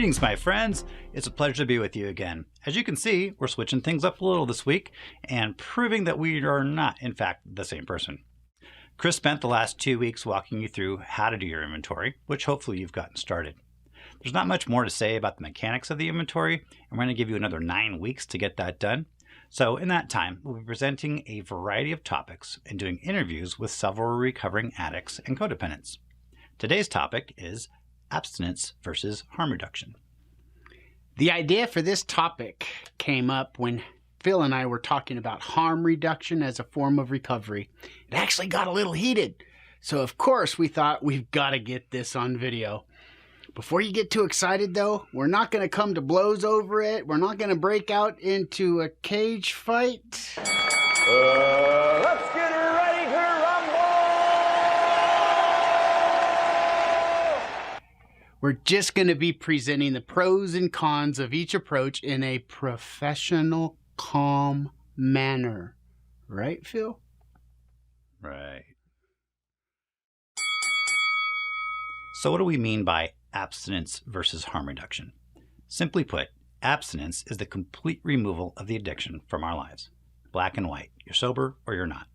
Greetings, my friends. It's a pleasure to be with you again. As you can see, we're switching things up a little this week and proving that we are not, in fact, the same person. Chris spent the last 2 weeks walking you through how to do your inventory, which hopefully you've gotten started. There's not much more to say about the mechanics of the inventory, and we're going to give you another 9 weeks to get that done. So in that time, we'll be presenting a variety of topics and doing interviews with several recovering addicts and codependents. Today's topic is abstinence versus harm reduction. The idea for this topic came up when Phil and I were talking about harm reduction as a form of recovery. It actually got a little heated. So of course we thought we've got to get this on video. Before you get too excited though, we're not going to come to blows over it. We're not going to break out into a cage fight. Let's get ready to rumble! We're just going to be presenting the pros and cons of each approach in a professional, calm manner. Right, Phil? Right. So what do we mean by abstinence versus harm reduction? Simply put, abstinence is the complete removal of the addiction from our lives. Black and white. You're sober or you're not.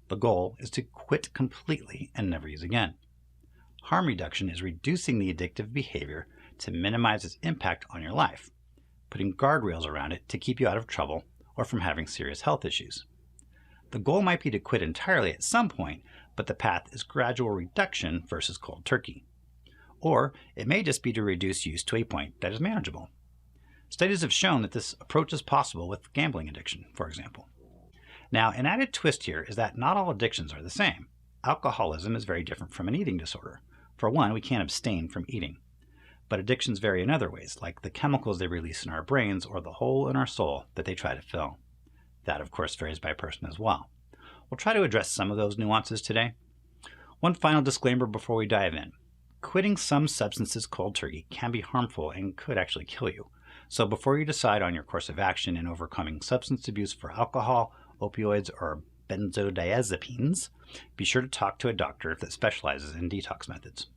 The goal is to quit completely and never use again. Harm reduction is reducing the addictive behavior to minimize its impact on your life, putting guardrails around it to keep you out of trouble or from having serious health issues. The goal might be to quit entirely at some point, but the path is gradual reduction versus cold turkey. Or it may just be to reduce use to a point that is manageable. Studies have shown that this approach is possible with gambling addiction, for example. Now, an added twist here is that not all addictions are the same. Alcoholism is very different from an eating disorder. For one, we can't abstain from eating. But addictions vary in other ways, like the chemicals they release in our brains or the hole in our soul that they try to fill. That, of course, varies by person as well. We'll try to address some of those nuances today. One final disclaimer before we dive in. Quitting some substances cold turkey can be harmful and could actually kill you. So before you decide on your course of action in overcoming substance abuse for alcohol, opioids, or benzodiazepines, be sure to talk to a doctor that specializes in detox methods.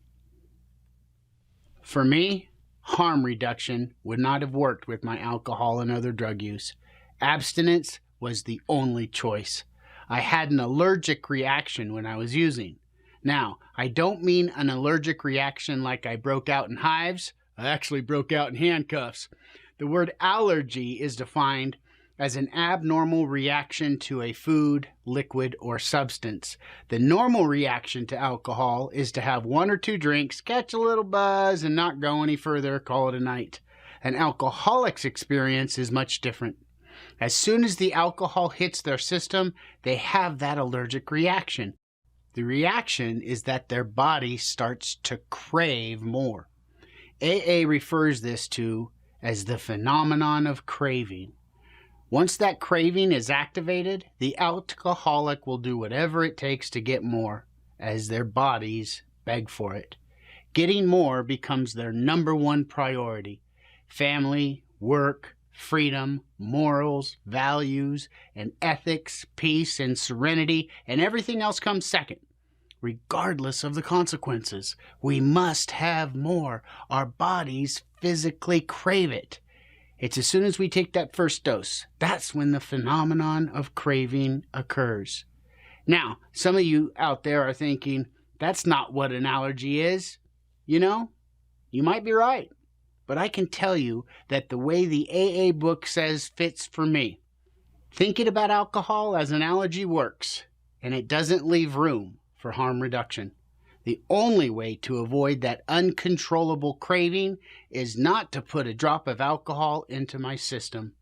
For me, harm reduction would not have worked with my alcohol and other drug use. Abstinence was the only choice. I had an allergic reaction when I was using. Now, I don't mean an allergic reaction like I broke out in hives. I actually broke out in handcuffs. The word allergy is defined as an abnormal reaction to a food, liquid, or substance. The normal reaction to alcohol is to have 1 or 2 drinks, catch a little buzz, and not go any further, call it a night. An alcoholic's experience is much different. As soon as the alcohol hits their system, they have that allergic reaction. The reaction is that their body starts to crave more. AA refers this to as the phenomenon of craving. Once that craving is activated, the alcoholic will do whatever it takes to get more, as their bodies beg for it. Getting more becomes their #1 priority. Family, work, freedom, morals, values, and ethics, peace, and serenity, and everything else comes second. Regardless of the consequences, we must have more. Our bodies physically crave it. It's as soon as we take that first dose, that's when the phenomenon of craving occurs. Now, some of you out there are thinking, that's not what an allergy is. You know, you might be right. But I can tell you that the way the AA book says fits for me. Thinking about alcohol as an allergy works, and it doesn't leave room for harm reduction. The only way to avoid that uncontrollable craving is not to put a drop of alcohol into my system.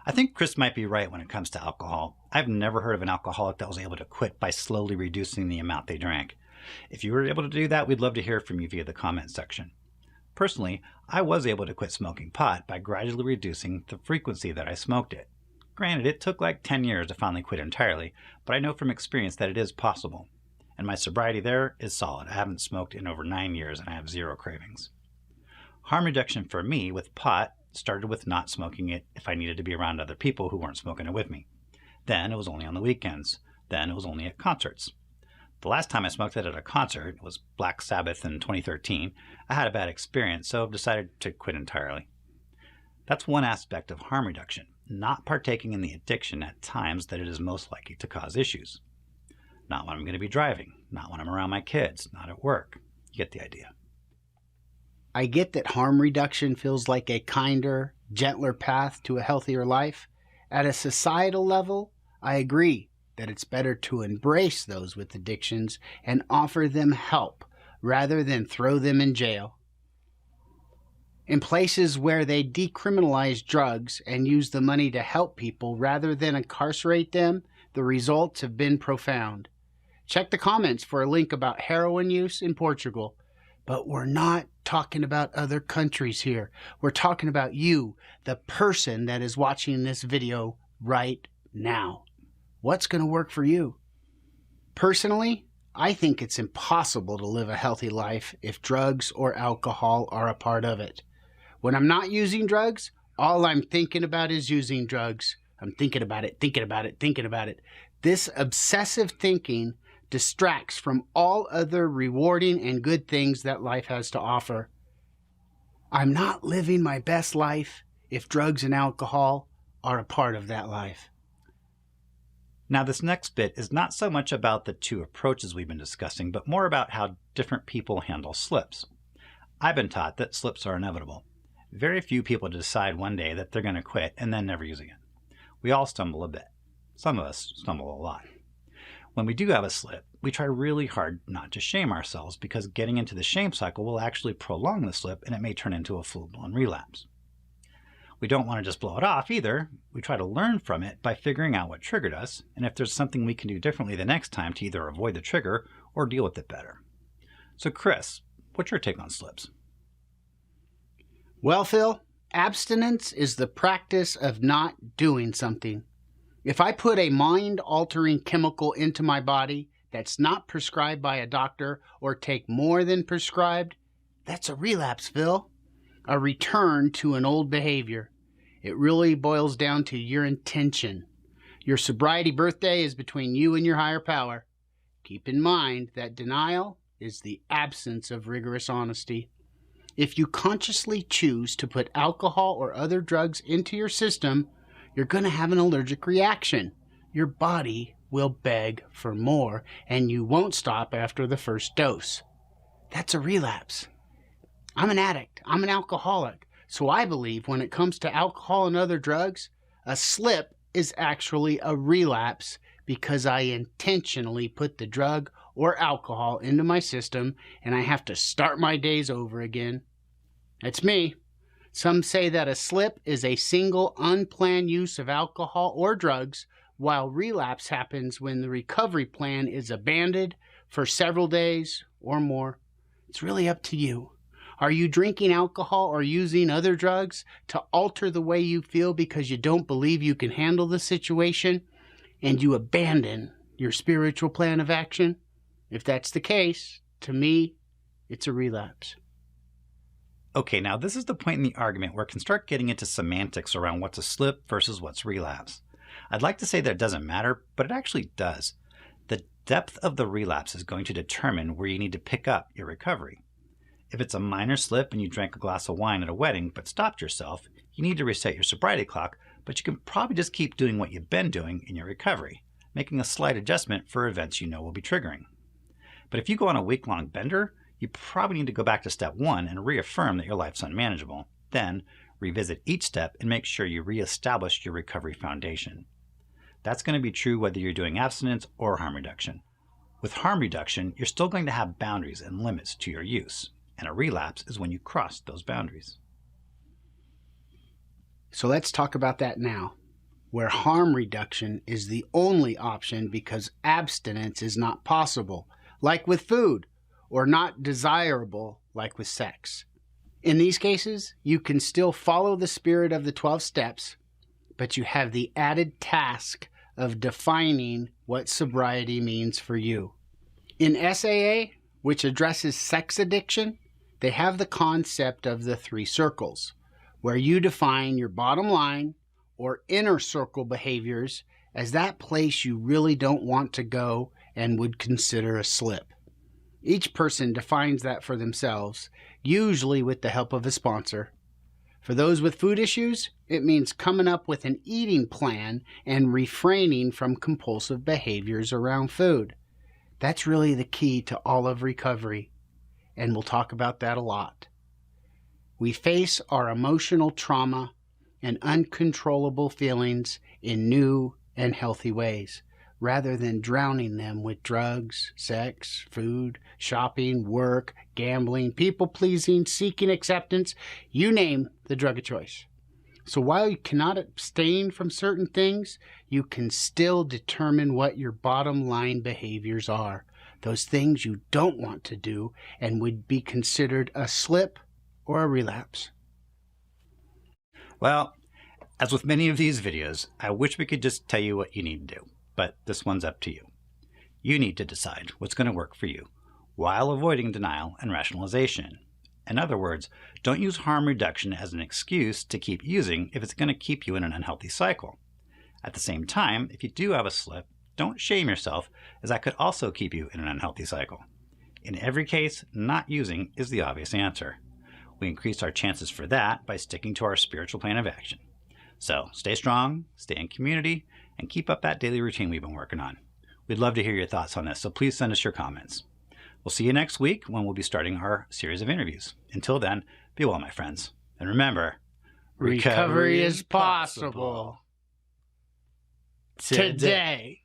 I think Chris might be right when it comes to alcohol. I've never heard of an alcoholic that was able to quit by slowly reducing the amount they drank. If you were able to do that, we'd love to hear from you via the comment section. Personally, I was able to quit smoking pot by gradually reducing the frequency that I smoked it. Granted, it took like 10 years to finally quit entirely, but I know from experience that it is possible. And my sobriety there is solid. I haven't smoked in over 9 years and I have 0 cravings. Harm reduction for me with pot started with not smoking it if I needed to be around other people who weren't smoking it with me. Then it was only on the weekends. Then it was only at concerts. The last time I smoked it at a concert, it was Black Sabbath in 2013, I had a bad experience, so I've decided to quit entirely. That's one aspect of harm reduction, not partaking in the addiction at times that it is most likely to cause issues. Not when I'm going to be driving, not when I'm around my kids, not at work. You get the idea. I get that harm reduction feels like a kinder, gentler path to a healthier life. At a societal level, I agree that it's better to embrace those with addictions and offer them help rather than throw them in jail. In places where they decriminalize drugs and use the money to help people rather than incarcerate them, the results have been profound. Check the comments for a link about heroin use in Portugal. But we're not talking about other countries here. We're talking about you, the person that is watching this video right now. What's going to work for you? Personally, I think it's impossible to live a healthy life if drugs or alcohol are a part of it. When I'm not using drugs, all I'm thinking about is using drugs. I'm thinking about it, thinking about it, thinking about it. This obsessive thinking distracts from all other rewarding and good things that life has to offer. I'm not living my best life if drugs and alcohol are a part of that life. Now, this next bit is not so much about the two approaches we've been discussing, but more about how different people handle slips. I've been taught that slips are inevitable. Very few people decide one day that they're going to quit and then never use again. We all stumble a bit. Some of us stumble a lot. When we do have a slip, we try really hard not to shame ourselves because getting into the shame cycle will actually prolong the slip and it may turn into a full-blown relapse. We don't want to just blow it off either. We try to learn from it by figuring out what triggered us and if there's something we can do differently the next time to either avoid the trigger or deal with it better. So Chris, what's your take on slips? Well, Phil, abstinence is the practice of not doing something. If I put a mind-altering chemical into my body that's not prescribed by a doctor or take more than prescribed, that's a relapse, Phil. A return to an old behavior. It really boils down to your intention. Your sobriety birthday is between you and your higher power. Keep in mind that denial is the absence of rigorous honesty. If you consciously choose to put alcohol or other drugs into your system, you're going to have an allergic reaction. Your body will beg for more, and you won't stop after the first dose. That's a relapse. I'm an addict. I'm an alcoholic. So I believe when it comes to alcohol and other drugs, a slip is actually a relapse because I intentionally put the drug or alcohol into my system and I have to start my days over again. That's me. Some say that a slip is a single unplanned use of alcohol or drugs, while relapse happens when the recovery plan is abandoned for several days or more. It's really up to you. Are you drinking alcohol or using other drugs to alter the way you feel because you don't believe you can handle the situation and you abandon your spiritual plan of action? If that's the case, to me, it's a relapse. Okay, now this is the point in the argument where it can start getting into semantics around what's a slip versus what's relapse. I'd like to say that it doesn't matter, but it actually does. The depth of the relapse is going to determine where you need to pick up your recovery. If it's a minor slip and you drank a glass of wine at a wedding but stopped yourself, you need to reset your sobriety clock, but you can probably just keep doing what you've been doing in your recovery, making a slight adjustment for events you know will be triggering. But if you go on a week-long bender, you probably need to go back to step one and reaffirm that your life's unmanageable. Then, revisit each step and make sure you reestablish your recovery foundation. That's going to be true whether you're doing abstinence or harm reduction. With harm reduction, you're still going to have boundaries and limits to your use, and a relapse is when you cross those boundaries. So let's talk about that now, where harm reduction is the only option because abstinence is not possible, like with food, or not desirable, like with sex. In these cases, you can still follow the spirit of the 12 steps, but you have the added task of defining what sobriety means for you. In SAA, which addresses sex addiction, they have the concept of the 3 circles, where you define your bottom line or inner circle behaviors as that place you really don't want to go and would consider a slip. Each person defines that for themselves, usually with the help of a sponsor. For those with food issues, it means coming up with an eating plan and refraining from compulsive behaviors around food. That's really the key to all of recovery, and we'll talk about that a lot. We face our emotional trauma and uncontrollable feelings in new and healthy ways, rather than drowning them with drugs, sex, food, shopping, work, gambling, people-pleasing, seeking acceptance, you name the drug of choice. So while you cannot abstain from certain things, you can still determine what your bottom line behaviors are, those things you don't want to do and would be considered a slip or a relapse. Well, as with many of these videos, I wish we could just tell you what you need to do, but this one's up to you. You need to decide what's going to work for you while avoiding denial and rationalization. In other words, don't use harm reduction as an excuse to keep using if it's going to keep you in an unhealthy cycle. At the same time, if you do have a slip, don't shame yourself, as that could also keep you in an unhealthy cycle. In every case, not using is the obvious answer. We increase our chances for that by sticking to our spiritual plan of action. So stay strong, stay in community, and keep up that daily routine we've been working on. We'd love to hear your thoughts on this, so please send us your comments. We'll see you next week when we'll be starting our series of interviews. Until then, be well, my friends. And remember, Recovery is possible. Today.